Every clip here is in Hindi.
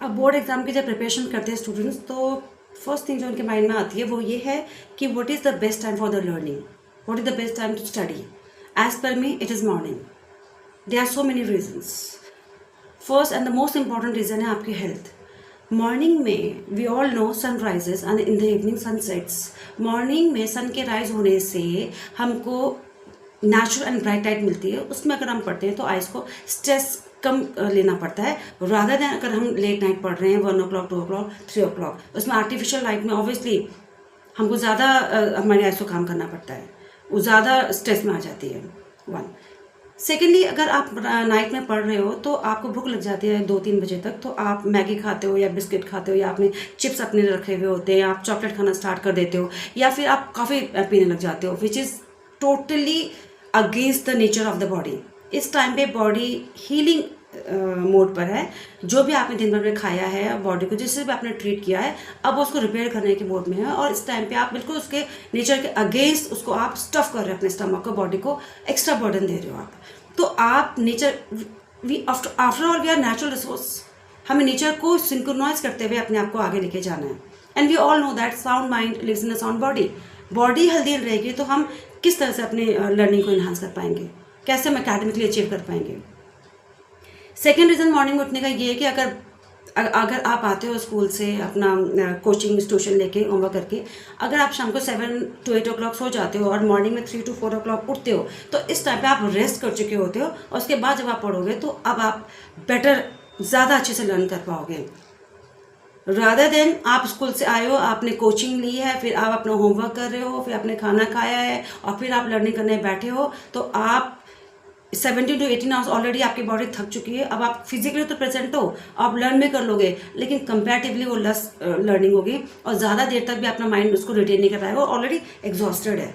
अब बोर्ड एग्ज़ाम की जब प्रिपरेशन करते हैं स्टूडेंट्स, तो फर्स्ट थिंग जो उनके माइंड में आती है वो ये है कि what is the best time for the learning, what is the best time to study. As per me it is morning. There are so many reasons. First and the most important reason है आपकी हेल्थ. मॉर्निंग में we all know sun rises and in the evening sun sets. Morning में सन के राइज होने से हमको नेचुरल एंड ब्राइट लाइट मिलती है. उसमें अगर हम पढ़ते हैं तो आइज़ को स्ट्रेस कम लेना पड़ता है, रादर देन अगर हम लेट नाइट पढ़ रहे हैं 1 o'clock 2 o'clock 3 o'clock. उसमें आर्टिफिशियल लाइट में ऑब्वियसली हमको ज़्यादा हमारे आइज़ को काम करना पड़ता है, वो ज़्यादा स्ट्रेस में आ जाती है. 1. सेकेंडली, अगर आप नाइट में पढ़ रहे हो तो आपको भूख लग जाती है 2-3 बजे तक, तो आप मैगी खाते हो या बिस्किट खाते हो या आपने चिप्स अपने रखे हुए होते हैं या आप चॉकलेट खाना स्टार्ट कर देते हो या फिर आप कॉफ़ी पीने लग जाते हो, which is totally against the nature of the body. इस टाइम पे बॉडी हीलिंग मोड पर है. जो भी आपने दिन भर में खाया है, बॉडी को जिससे भी आपने ट्रीट किया है, अब वो उसको रिपेयर करने के मोड में है. और इस टाइम पे आप बिल्कुल उसके नेचर के अगेंस्ट उसको आप स्टफ कर रहे हो अपने स्टमक को, बॉडी को एक्स्ट्रा बर्डन दे रहे हो आप. तो आप nature, we after all we are natural resource. हमें नेचर को सिंक्रोनाइज करते हुए अपने आप को आगे लेके जाना है. And we all know that sound mind lives in a sound body. Body healthy रहेगी तो हम किस तरह से अपने लर्निंग को इन्हांस कर पाएंगे, कैसे हम एकेडमिकली अचीव कर पाएंगे. सेकेंड रीज़न मॉर्निंग में उठने का ये है कि अगर आप आते हो स्कूल से अपना कोचिंग इंस्टीट्यूशन लेके होमवर्क करके, अगर आप शाम को 7 to 8 o'clock सो जाते हो और मॉर्निंग में 3 to 4 o'clock उठते हो, तो इस टाइम पे आप रेस्ट कर चुके होते हो और उसके बाद जब आप पढ़ोगे तो अब आप बेटर ज़्यादा अच्छे से लर्न कर पाओगे. रादर देन आप स्कूल से आए हो, आपने कोचिंग ली है, फिर आप अपना होमवर्क कर रहे हो, फिर आपने खाना खाया है और फिर आप लर्निंग करने बैठे हो, तो आप 17 to 18 आवर्स ऑलरेडी आपकी बॉडी थक चुकी है. अब आप फिजिकली तो प्रेजेंट हो, आप लर्न भी कर लोगे, लेकिन कंपैरेटिवली वो लेस लर्निंग होगी और ज़्यादा देर तक भी अपना माइंड उसको रिटेन नहीं कर पाएगा और ऑलरेडी एग्जॉस्टेड है.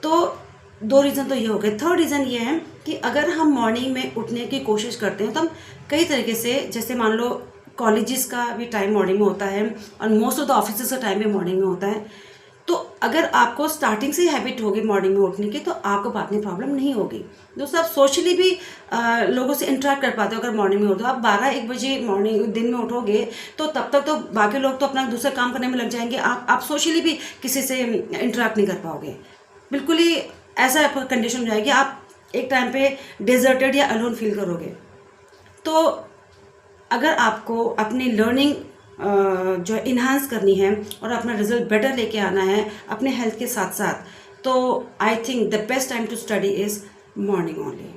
तो 2 रीज़न तो ये हो गए. थर्ड रीज़न ये है कि अगर हम मॉर्निंग में उठने की कोशिश करते हैं तो हम कई तरीके से, जैसे मान लो कॉलेजेस का भी टाइम मॉर्निंग में होता है और मोस्ट ऑफ द ऑफिस का टाइम भी मॉर्निंग में होता है. तो अगर आपको स्टार्टिंग से हैबिट होगी मॉर्निंग में उठने की तो आपको बाद में प्रॉब्लम नहीं होगी. दोस्तों, आप सोशली भी लोगों से इंटरेक्ट कर पाते हो अगर मॉर्निंग में उठो. आप 12-1 बजे मॉर्निंग दिन में उठोगे तो तब तक तो बाकी लोग तो अपना दूसरा काम करने में लग जाएंगे. आप सोशली भी किसी से इंटरेक्ट नहीं कर पाओगे. बिल्कुल ही ऐसा कंडीशन हो जाएगी, आप एक टाइम पे डेजर्टेड या अलोन फील करोगे. तो अगर आपको अपनी लर्निंग जो इन्हांस करनी है और अपना रिजल्ट बेटर लेके आना है अपने हेल्थ के साथ साथ, तो I think the best time to study is morning only.